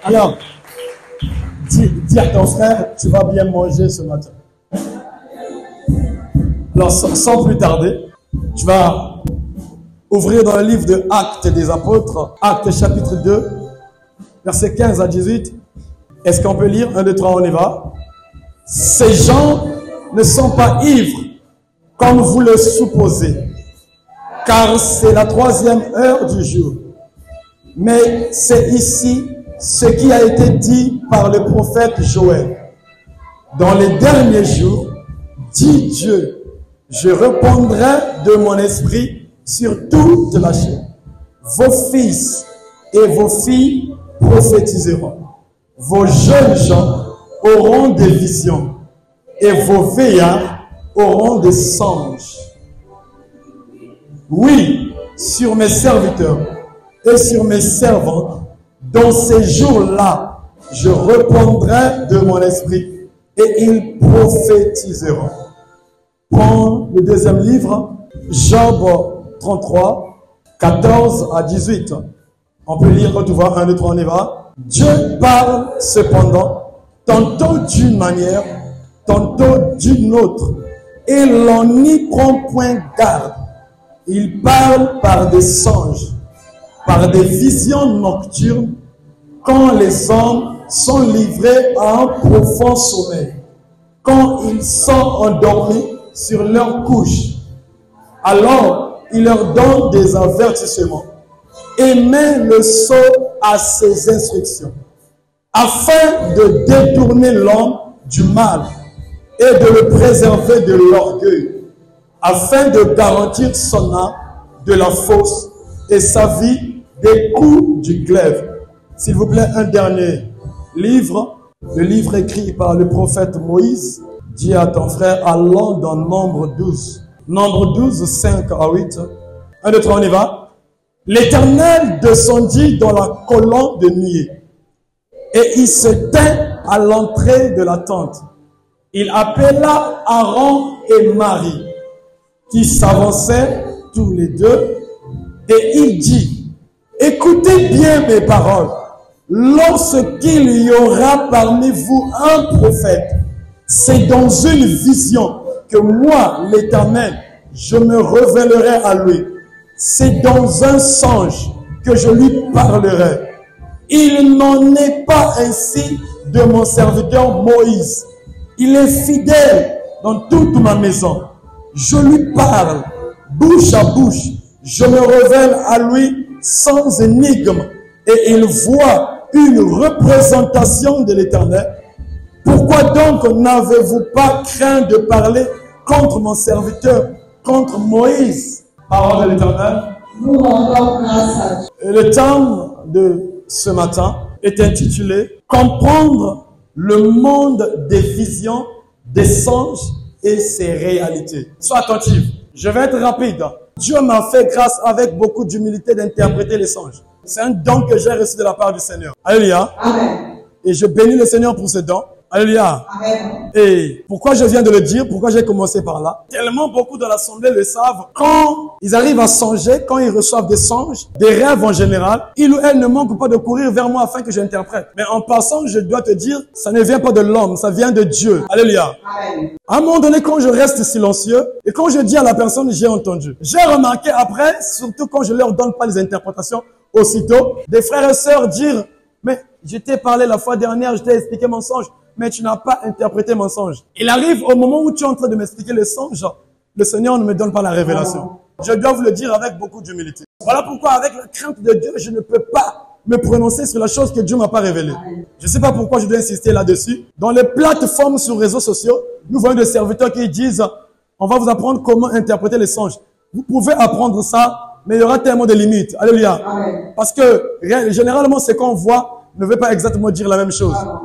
Alors, dis à ton frère, tu vas bien manger ce matin. Alors, sans plus tarder, tu vas ouvrir dans le livre de Actes des Apôtres, Actes chapitre 2, versets 15 à 18. Est-ce qu'on peut lire? 1, 2, 3, on y va. Ces gens ne sont pas ivres, comme vous le supposez, car c'est la 3e heure du jour. Mais c'est ici ce qui a été dit par le prophète Joël. Dans les derniers jours, dit Dieu, je répandrai de mon esprit sur toute la chair. Vos fils et vos filles prophétiseront. Vos jeunes gens auront des visions et vos vieillards auront des songes. Oui, sur mes serviteurs et sur mes servantes, dans ces jours-là, je répandrai de mon esprit et ils prophétiseront. Prends le deuxième livre, Job 33, 14 à 18. On peut lire quand tu vois 1, 2, 3, on y va. Dieu parle cependant, tantôt d'une manière, tantôt d'une autre, et l'on n'y prend point garde. Il parle par des songes, par des visions nocturnes, quand les hommes sont livrés à un profond sommeil, quand ils sont endormis sur leur couche. Alors, il leur donne des avertissements et met le sceau à ses instructions, afin de détourner l'homme du mal et de le préserver de l'orgueil, afin de garantir son âme de la fausse et sa vie des coups du glaive. S'il vous plaît, un dernier livre, le livre écrit par le prophète Moïse. Dis à ton frère, allons dans Nombre 12. Nombre 12, 5 à 8. 1, 2, 3, on y va. L'Éternel descendit dans la colonne de nuée et il se tint à l'entrée de la tente. Il appela Aaron et Marie qui s'avançaient tous les deux et il dit, écoutez bien mes paroles. Lorsqu'il y aura parmi vous un prophète, c'est dans une vision que moi, l'Éternel, je me révélerai à lui. C'est dans un songe que je lui parlerai. Il n'en est pas ainsi de mon serviteur Moïse. Il est fidèle dans toute ma maison. Je lui parle, bouche à bouche. Je me révèle à lui sans énigme. Et il voit une représentation de l'Éternel. Pourquoi donc n'avez-vous pas craint de parler contre mon serviteur, contre Moïse? Parole de l'Éternel. Nous rendons grâce à Dieu. Et le thème de ce matin est intitulé « Comprendre le monde des visions, des songes et ses réalités ». Sois attentif. Je vais être rapide. Dieu m'a fait grâce avec beaucoup d'humilité d'interpréter les songes. C'est un don que j'ai reçu de la part du Seigneur. Alléluia. Amen. Et je bénis le Seigneur pour ce don. Alléluia. Amen. Et pourquoi je viens de le dire, pourquoi j'ai commencé par là? Tellement beaucoup de l'Assemblée le savent. Quand ils arrivent à songer, quand ils reçoivent des songes, des rêves en général, ils ou elles ne manquent pas de courir vers moi afin que j'interprète. Mais en passant, je dois te dire, ça ne vient pas de l'homme, ça vient de Dieu. Alléluia. Amen. À un moment donné, quand je reste silencieux et quand je dis à la personne, j'ai entendu. J'ai remarqué après, surtout quand je leur donne pas les interprétations aussitôt, des frères et sœurs dire, mais je t'ai parlé la fois dernière, je t'ai expliqué mon songe, mais tu n'as pas interprété mon songe. Il arrive au moment où tu es en train de m'expliquer le songe, le Seigneur ne me donne pas la révélation. Je dois vous le dire avec beaucoup d'humilité. Voilà pourquoi, avec la crainte de Dieu, je ne peux pas me prononcer sur la chose que Dieu m'a pas révélée. Je ne sais pas pourquoi je dois insister là-dessus. Dans les plateformes sur les réseaux sociaux, nous voyons des serviteurs qui disent, on va vous apprendre comment interpréter les songes. Vous pouvez apprendre ça, mais il y aura tellement de limites. Alléluia. Amen. Parce que généralement, ce qu'on voit ne veut pas exactement dire la même chose. Amen.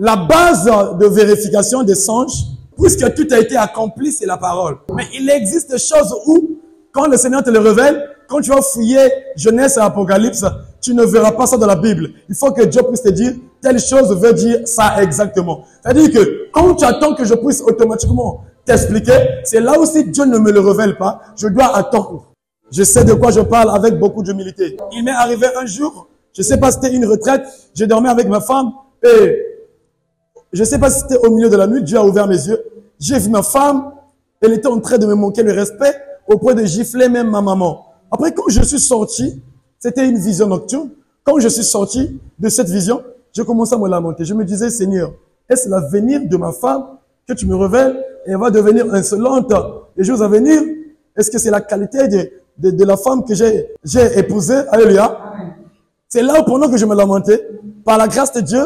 La base de vérification des songes, puisque tout a été accompli, c'est la parole. Mais il existe des choses où, quand le Seigneur te le révèle, quand tu vas fouiller Genèse et Apocalypse, tu ne verras pas ça dans la Bible. Il faut que Dieu puisse te dire, telle chose veut dire ça exactement. C'est-à-dire que quand tu attends que je puisse automatiquement t'expliquer, c'est là où si Dieu ne me le révèle pas, je dois attendre. Je sais de quoi je parle avec beaucoup d'humilité. Il m'est arrivé un jour Je ne sais pas si c'était une retraite. Je dormais avec ma femme et je ne sais pas si c'était au milieu de la nuit. Dieu a ouvert mes yeux. J'ai vu ma femme. Elle était en train de me manquer le respect au point de gifler même ma maman. Après, quand je suis sorti, c'était une vision nocturne. Quand je suis sorti de cette vision, je commençais à me lamenter. Je me disais, Seigneur, est-ce l'avenir de ma femme que tu me révèles et elle va devenir insolente les jours à venir? Est-ce que c'est la qualité de la femme que j'ai épousée? Alléluia. C'est là où pendant que je me lamentais, par la grâce de Dieu,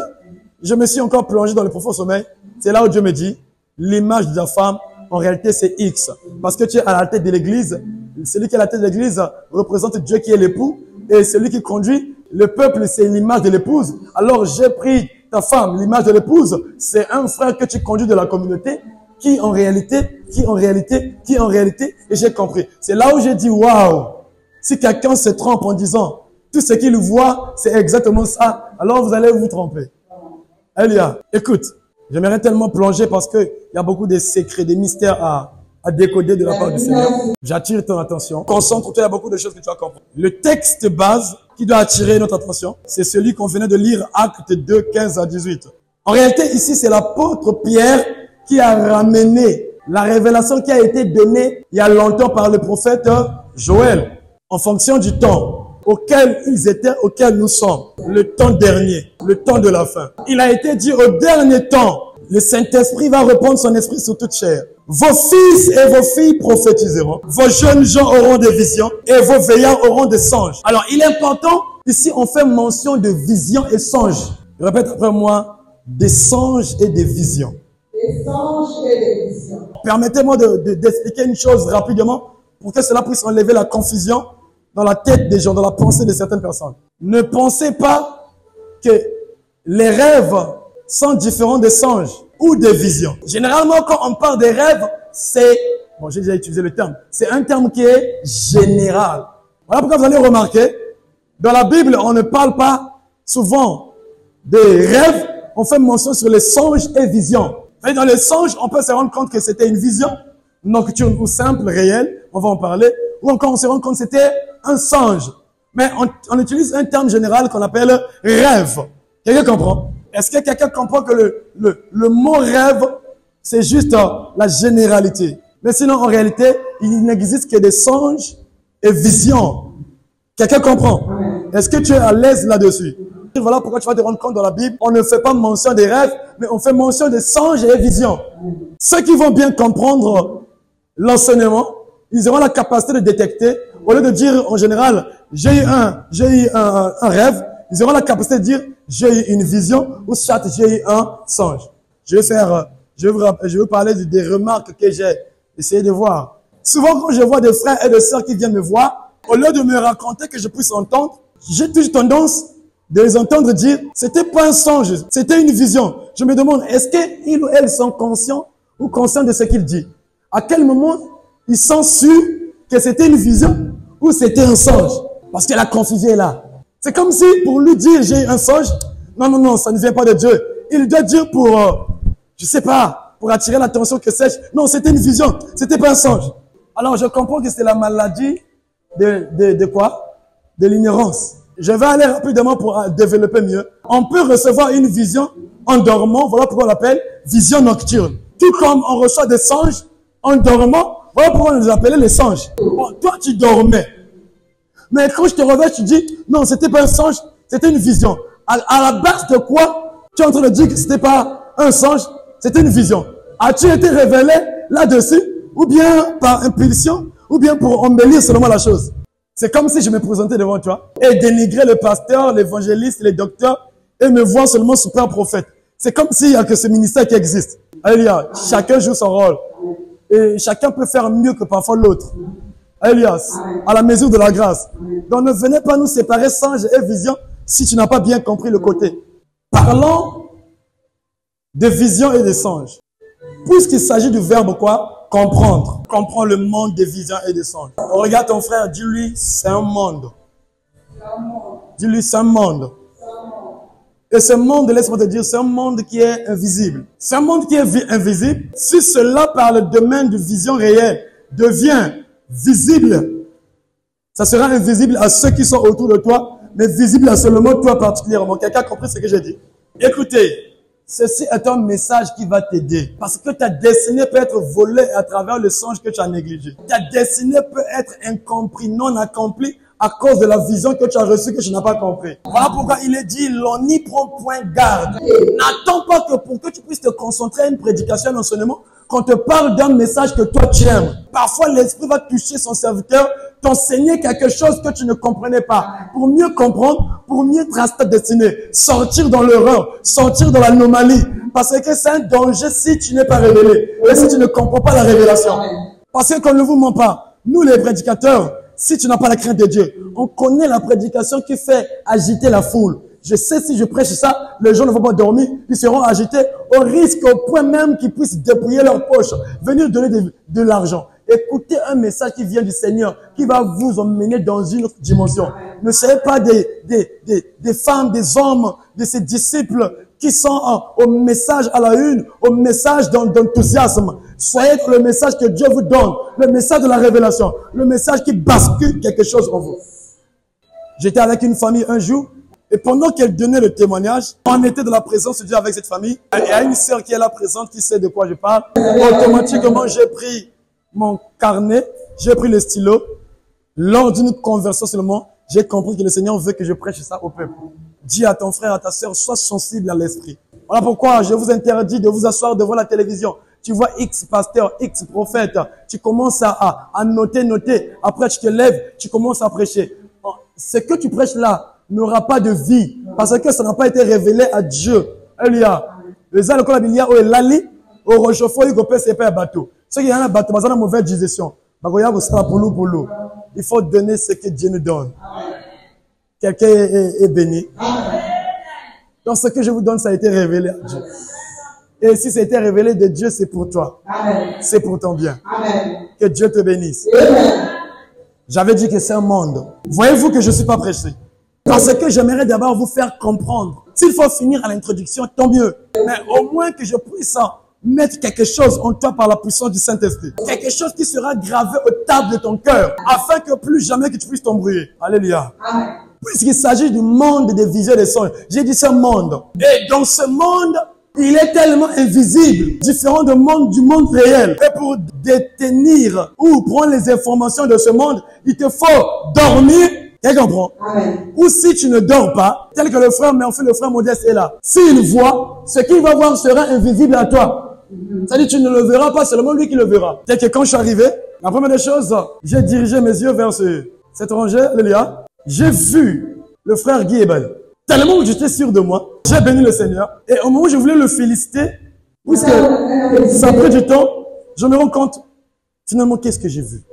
je me suis encore plongé dans le profond sommeil. C'est là où Dieu me dit, l'image de la femme, en réalité, c'est X. Parce que tu es à la tête de l'église. Celui qui est à la tête de l'église représente Dieu qui est l'époux. Et celui qui conduit le peuple, c'est l'image de l'épouse. Alors, j'ai pris ta femme, l'image de l'épouse. C'est un frère que tu conduis de la communauté qui en réalité, et j'ai compris. C'est là où j'ai dit, waouh! Si quelqu'un se trompe en disant, tout ce qu'il voit, c'est exactement ça, alors vous allez vous tromper. Alléluia. Écoute, j'aimerais tellement plonger parce que il y a beaucoup de secrets, des mystères à décoder de la part du Seigneur. J'attire ton attention. Concentre-toi, il y a beaucoup de choses que tu vas comprendre. Le texte de base qui doit attirer notre attention, c'est celui qu'on venait de lire, Actes 2, 15 à 18. En réalité, ici, c'est l'apôtre Pierre qui a ramené la révélation qui a été donnée il y a longtemps par le prophète Joël, en fonction du temps auquel ils étaient, auquel nous sommes, le temps dernier, le temps de la fin. Il a été dit au dernier temps, le Saint-Esprit va répandre son esprit sur toute chair. Vos fils et vos filles prophétiseront. Vos jeunes gens auront des visions et vos veillards auront des songes. Alors, il est important, ici, on fait mention de visions et songes. Répète après moi, des songes et des visions. Des songes et des visions. Permettez-moi d'expliquer une chose rapidement pour que cela puisse enlever la confusion dans la tête des gens, dans la pensée de certaines personnes. Ne pensez pas que les rêves sont différents des songes ou des visions. Généralement, quand on parle des rêves, c'est, bon, j'ai déjà utilisé le terme, c'est un terme qui est général. Voilà pourquoi vous allez remarquer, dans la Bible, on ne parle pas souvent des rêves, on fait mention sur les songes et visions. Et dans les songes, on peut se rendre compte que c'était une vision nocturne ou simple, réelle, on va en parler, ou encore on se rend compte que c'était un songe. Mais on utilise un terme général qu'on appelle rêve. Quelqu'un comprend? Est-ce que quelqu'un comprend que le mot rêve, c'est juste la généralité? Mais sinon, en réalité, il n'existe que des songes et visions. Quelqu'un comprend? Est-ce que tu es à l'aise là-dessus? Voilà pourquoi tu vas te rendre compte dans la Bible, on ne fait pas mention des rêves, mais on fait mention des songes et des visions. Ceux qui vont bien comprendre l'enseignement, ils auront la capacité de détecter, au lieu de dire en général, j'ai eu un rêve, ils auront la capacité de dire, j'ai eu une vision, ou soit j'ai eu un songe. Je vais parler des remarques que j'ai essayé de voir. Souvent, quand je vois des frères et des sœurs qui viennent me voir, au lieu de me raconter que je puisse entendre, j'ai toujours tendance de les entendre dire, c'était pas un songe, c'était une vision. Je me demande, est-ce qu'ils ou elles sont conscients ou conscients de ce qu'ils disent? À quel moment ils sont sûrs que c'était une vision ou c'était un songe? Parce que la confusion est là. C'est comme si pour lui dire j'ai un songe, non, ça ne vient pas de Dieu. Il doit dire pour, je sais pas, pour attirer l'attention que sais-je. Non, c'était une vision, c'était pas un songe. Alors je comprends que c'est la maladie de quoi? De l'ignorance. Je vais aller rapidement pour développer mieux. On peut recevoir une vision en dormant, voilà pourquoi on l'appelle vision nocturne. Tout comme on reçoit des songes en dormant, voilà pourquoi on les appelait les songes. Bon, toi tu dormais. Mais quand je te réveille, tu dis, non, c'était pas un songe, c'était une vision. À la base de quoi tu es en train de dire que c'était pas un songe, c'était une vision? As-tu été révélé là-dessus, ou bien par impulsion, ou bien pour embellir seulement la chose? C'est comme si je me présentais devant toi et dénigrer le pasteur, l'évangéliste, les docteurs et me voir seulement super prophète. C'est comme s'il n'y a que ce ministère qui existe. Alléluia. Chacun joue son rôle. Et chacun peut faire mieux que parfois l'autre. Alléluia. À la mesure de la grâce. Donc ne venez pas nous séparer songe et vision si tu n'as pas bien compris le côté. Parlons de vision et de songes. Puisqu'il s'agit du verbe quoi? Comprendre. Comprends le monde des visions et des songes. Regarde ton frère, dis-lui, c'est un monde. Dis-lui, c'est un monde. Et ce monde, laisse-moi te dire, c'est un monde qui est invisible. C'est un monde qui est invisible. Si cela, par le domaine de vision réelle, devient visible, ça sera invisible à ceux qui sont autour de toi, mais visible à seulement toi particulièrement. Quelqu'un a compris ce que j'ai dit? Écoutez, ceci est un message qui va t'aider. Parce que ta destinée peut être volée à travers le songe que tu as négligé. Ta destinée peut être incompris, non accomplie, à cause de la vision que tu as reçue que tu n'as pas compris. Voilà pourquoi il est dit, l'on n'y prend point garde. N'attends pas que pour que tu puisses te concentrer à une prédication, un enseignement, qu'on te parle d'un message que toi tu aimes. Parfois, l'Esprit va toucher son serviteur, t'enseigner quelque chose que tu ne comprenais pas. Pour mieux comprendre, pour mieux tracer ta destinée. Sortir dans l'erreur, sortir dans l'anomalie. Parce que c'est un danger si tu n'es pas révélé. Et si tu ne comprends pas la révélation. Parce que qu'on ne vous ment pas, nous les prédicateurs, si tu n'as pas la crainte de Dieu, on connaît la prédication qui fait agiter la foule. Je sais si je prêche ça, les gens ne vont pas dormir, ils seront agités au risque au point même qu'ils puissent dépouiller leur poche, venir donner de l'argent. Écoutez un message qui vient du Seigneur, qui va vous emmener dans une autre dimension. Ne soyez pas des femmes, des hommes, de ses disciples qui sont au message à la une, au message d'enthousiasme. Soyez le message que Dieu vous donne, le message de la révélation, le message qui bascule quelque chose en vous. J'étais avec une famille un jour, et pendant qu'elle donnait le témoignage, on était dans la présence de Dieu avec cette famille. Et il y a une sœur qui est là présente, qui sait de quoi je parle. Automatiquement, j'ai pris mon carnet, j'ai pris le stylo. Lors d'une conversation seulement, j'ai compris que le Seigneur veut que je prêche ça au peuple. Dis à ton frère, à ta sœur, sois sensible à l'esprit. Voilà pourquoi je vous interdis de vous asseoir devant la télévision. Tu vois X pasteur, X prophète, tu commences à noter. Après, tu te lèves, tu commences à prêcher. Ce que tu prêches là n'aura pas de vie parce que ça n'a pas été révélé à Dieu. Alléluia. Les gens comme il y a au lali au rochefort il peut c'est pas un bateau. Ceux qui ont un bateau, ils ont une mauvaise digestion. Il faut donner ce que Dieu nous donne. Quelqu'un est béni. Donc ce que je vous donne, ça a été révélé à Dieu. Et si ça a été révélé de Dieu, c'est pour toi. C'est pour ton bien. Que Dieu te bénisse. J'avais dit que c'est un monde. Voyez-vous que je ne suis pas prêché. Parce que j'aimerais d'abord vous faire comprendre. S'il faut finir à l'introduction, tant mieux. Mais au moins que je puisse mettre quelque chose en toi par la puissance du Saint-Esprit. Quelque chose qui sera gravé aux tables de ton cœur. Afin que plus jamais que tu puisses t'embrouiller. Alléluia. Puisqu'il s'agit du monde des visions et des songes. J'ai dit ce monde. Et dans ce monde, il est tellement invisible, différent du monde réel. Et pour détenir ou prendre les informations de ce monde, il te faut dormir. Tu comprends? Ou si tu ne dors pas, tel que le frère Modeste est là. S'il voit, ce qu'il va voir sera invisible à toi. C'est-à-dire tu ne le verras pas, c'est seulement lui qui le verra. Tel que quand je suis arrivé, la première des choses, j'ai dirigé mes yeux vers cet rangé, Lélia. J'ai vu le frère Guy Ebel. Tellement que j'étais sûr de moi, j'ai béni le Seigneur. Et au moment où je voulais le féliciter, puisque ça a pris du temps, je me rends compte, finalement, qu'est-ce que j'ai vu?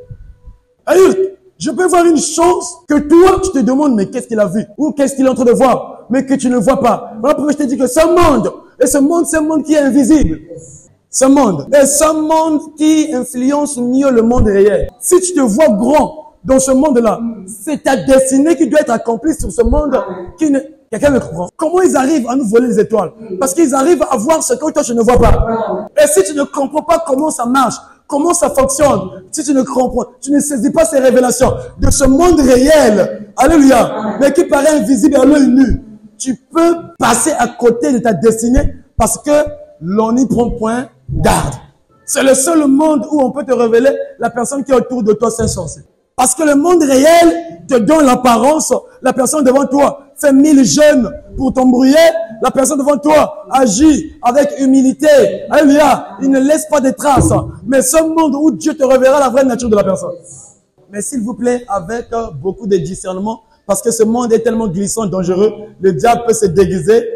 Je peux voir une chose que toi, tu te demandes, mais qu'est-ce qu'il a vu? Ou qu'est-ce qu'il est en train de voir? Mais que tu ne vois pas. Voilà pourquoi je t'ai dit que ce monde, et ce monde, c'est un monde qui est invisible. Ce monde. Et ce monde qui influence mieux le monde réel. Si tu te vois grand dans ce monde-là, c'est ta destinée qui doit être accomplie sur ce monde qui ne... Quelqu'un me comprend? Comment ils arrivent à nous voler les étoiles? Parce qu'ils arrivent à voir ce que toi, tu ne vois pas. Et si tu ne comprends pas comment ça marche, comment ça fonctionne, si tu ne comprends, tu ne saisis pas ces révélations de ce monde réel, alléluia, mais qui paraît invisible à l'œil nu, tu peux passer à côté de ta destinée parce que l'on n'y prend point garde. C'est le seul monde où on peut te révéler la personne qui est autour de toi, c'est insensé. Parce que le monde réel te donne l'apparence, la personne devant toi fait 1000 jeûnes pour t'embrouiller, la personne devant toi agit avec humilité, alléluia, il ne laisse pas de traces. Mais ce monde où Dieu te révélera la vraie nature de la personne. Mais s'il vous plaît, avec beaucoup de discernement, parce que ce monde est tellement glissant, dangereux, le diable peut se déguiser.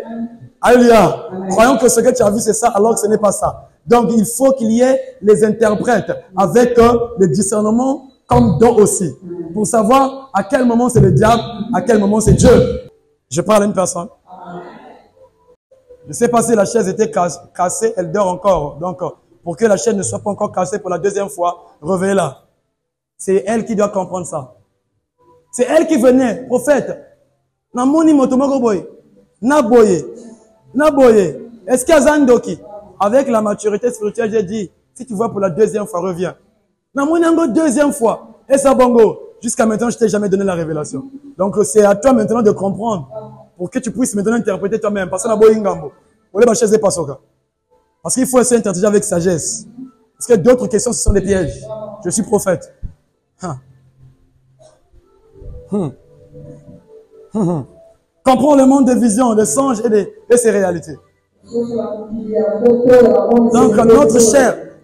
Alléluia. Croyons que ce que tu as vu c'est ça, alors que ce n'est pas ça. Donc il faut qu'il y ait les interprètes avec le discernement comme don aussi, pour savoir à quel moment c'est le diable, à quel moment c'est Dieu. Je parle à une personne. Je ne sais pas si la chaise était cassée, elle dort encore. Donc, pour que la chaise ne soit pas encore cassée pour la deuxième fois, réveillez-la. C'est elle qui doit comprendre ça. C'est elle qui venait, prophète. Namoni motomoko boy. Naboye. Est-ce qu'il y a Zandoki? Avec la maturité spirituelle, j'ai dit, si tu vois pour la deuxième fois, reviens. Namonango deuxième fois. Et ça bongo. Jusqu'à maintenant, je t'ai jamais donné la révélation. Donc, c'est à toi maintenant de comprendre pour que tu puisses maintenant interpréter toi-même. Parce qu'il faut essayer d'interpréter avec sagesse. Parce que d'autres questions, ce sont des pièges. Je suis prophète. Comprends le monde des visions, des songes et ses réalités. Donc,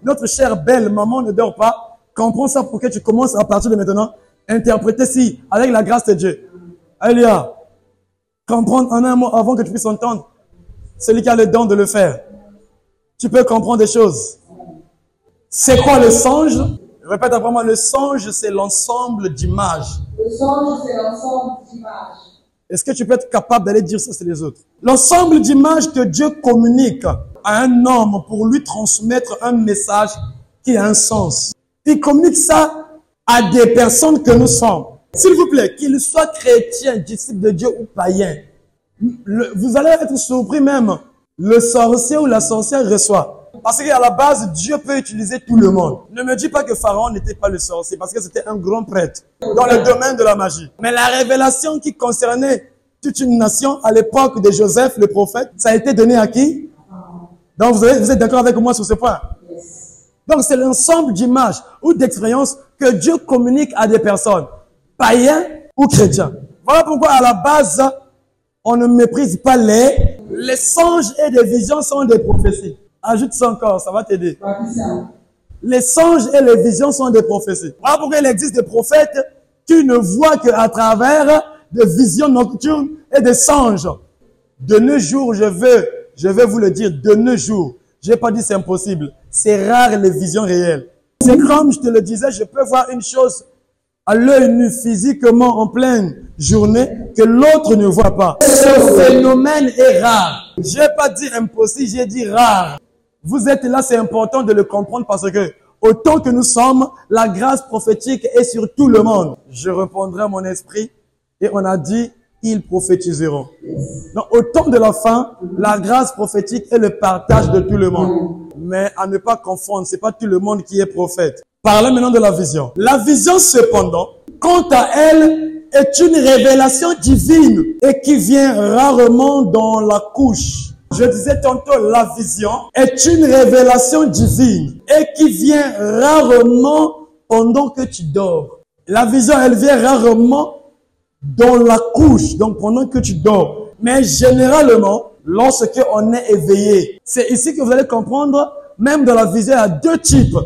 notre chère belle maman ne dort pas. Comprends ça pour que tu commences à partir de maintenant interpréter si, avec la grâce de Dieu. Alléluia. Comprendre en un mot avant que tu puisses entendre. Celui qui a le don de le faire. Tu peux comprendre des choses. C'est quoi le songe? Répète après moi, le songe, c'est l'ensemble d'images. Le songe, c'est l'ensemble d'images. Est-ce que tu peux être capable d'aller dire ça sur les autres? L'ensemble d'images que Dieu communique à un homme pour lui transmettre un message qui a un sens. Il communique ça à des personnes que nous sommes. S'il vous plaît, qu'ils soient chrétiens, disciples de Dieu ou païens, vous allez être surpris même. Le sorcier ou la sorcière reçoit. Parce qu'à la base, Dieu peut utiliser tout le monde. Ne me dis pas que Pharaon n'était pas le sorcier, parce que c'était un grand prêtre dans le domaine de la magie. Mais la révélation qui concernait toute une nation à l'époque de Joseph, le prophète, ça a été donné à qui? Donc vous êtes d'accord avec moi sur ce point? Donc c'est l'ensemble d'images ou d'expériences que Dieu communique à des personnes, païens ou chrétiens. Voilà pourquoi à la base, on ne méprise pas les songes et les visions sont des prophéties. Ajoute ça encore, ça va t'aider. Les songes et les visions sont des prophéties. Voilà pourquoi il existe des prophètes qui ne voient qu'à travers des visions nocturnes et des songes. De nos jours, je vais vous le dire, de nos jours, je n'ai pas dit c'est impossible. C'est rare les visions réelles. C'est comme je te le disais, je peux voir une chose à l'œil nu physiquement en pleine journée que l'autre ne voit pas. Ce phénomène est rare. Je n'ai pas dit impossible, j'ai dit rare. Vous êtes là, c'est important de le comprendre parce que autant que nous sommes, la grâce prophétique est sur tout le monde. Je répondrai à mon esprit et on a dit, ils prophétiseront. Donc, au temps de la fin, la grâce prophétique est le partage de tout le monde. Mais à ne pas confondre, c'est pas tout le monde qui est prophète. Parlons maintenant de la vision. La vision, cependant, quant à elle, est une révélation divine et qui vient rarement dans la couche. Je disais tantôt, la vision est une révélation divine et qui vient rarement pendant que tu dors. La vision, elle vient rarement dans la couche, donc pendant que tu dors. Mais généralement, lorsque on est éveillé, c'est ici que vous allez comprendre, même dans la vision, il y a deux types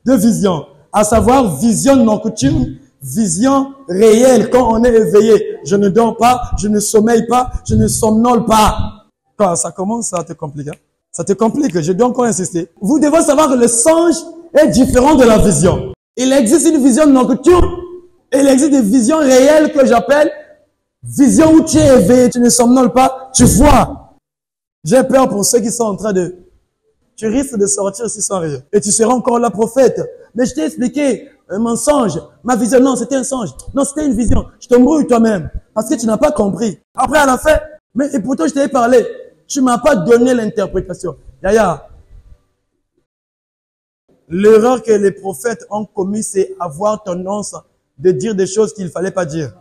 de vision, à savoir vision nocturne, vision réelle, quand on est éveillé. Je ne dors pas, je ne sommeille pas, je ne somnole pas. Quand ça commence à te compliquer, ça te complique, je dois encore insister. Vous devez savoir que le songe est différent de la vision. Il existe une vision nocturne et il existe des visions réelles que j'appelle vision où tu es éveillé, tu ne somnoles pas, tu vois. J'ai peur pour ceux qui sont en train de... Tu risques de sortir ici sans rien. Et tu seras encore là prophète. Mais je t'ai expliqué un mensonge. Ma vision, non, c'était un songe. Non, c'était une vision. Je t'embrouille toi-même. Parce que tu n'as pas compris. Après, à la fin, mais et pourtant, je t'ai parlé. Tu m'as pas donné l'interprétation. Yaya. L'erreur que les prophètes ont commis, c'est avoir tendance de dire des choses qu'il fallait pas dire.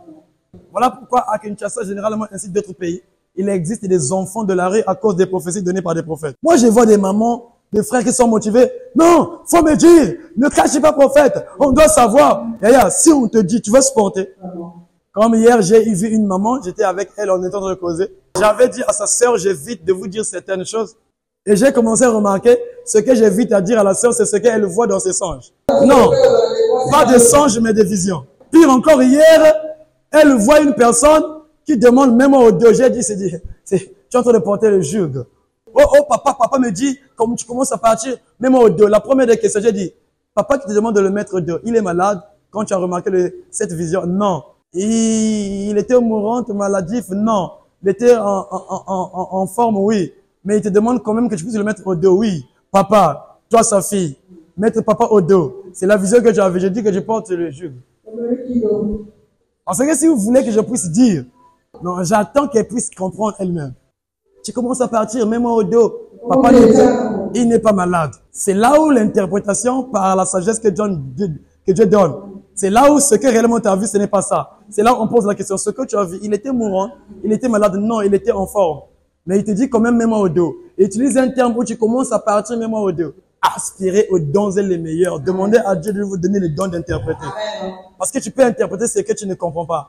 Voilà pourquoi à Kinshasa, généralement, ainsi d'autres pays, il existe des enfants de la rue à cause des prophéties données par des prophètes. Moi, je vois des mamans, des frères qui sont motivés. Non, faut me dire, ne cachez pas prophète. On doit savoir. Yaya, si on te dit, tu vas se porter. Comme hier, j'ai vu une maman, j'étais avec elle, on était en train de causer. J'avais dit à sa sœur, j'évite de vous dire certaines choses. Et j'ai commencé à remarquer, ce que j'évite à dire à la sœur, c'est ce qu'elle voit dans ses songes. Non, pas de songes, mais des visions. Pire encore, hier, elle voit une personne qui demande même au Dieu. J'ai dit, tu es en train de porter le joug. Oh, papa me dit, comme tu commences à partir, même au Dieu. La première des questions, j'ai dit, papa qui te demande de le mettre au Dieu, il est malade. Quand tu as remarqué cette vision, non. Il était mourant, maladif, non. Il était en forme, oui. Mais il te demande quand même que tu puisses le mettre au dos, oui. Papa, toi, sa fille, mettre papa au dos. C'est la vision que tu avais. Je dis que je porte le joug. Parce que si vous voulez que je puisse dire, non, j'attends qu'elle puisse comprendre elle-même. Tu commences à partir, mets-moi au dos. Papa, il n'est pas malade. C'est là où l'interprétation par la sagesse que Dieu donne C'est là où ce que réellement tu as vu, ce n'est pas ça. C'est là où on pose la question. Ce que tu as vu, il était mourant, il était malade. Non, il était en forme. Mais il te dit quand même, mets-moi au dos. Utilise un terme où tu commences à partir, mets-moi au dos. Aspirez aux dons et les meilleurs. Demandez à Dieu de vous donner le don d'interpréter. Parce que tu peux interpréter ce que tu ne comprends pas.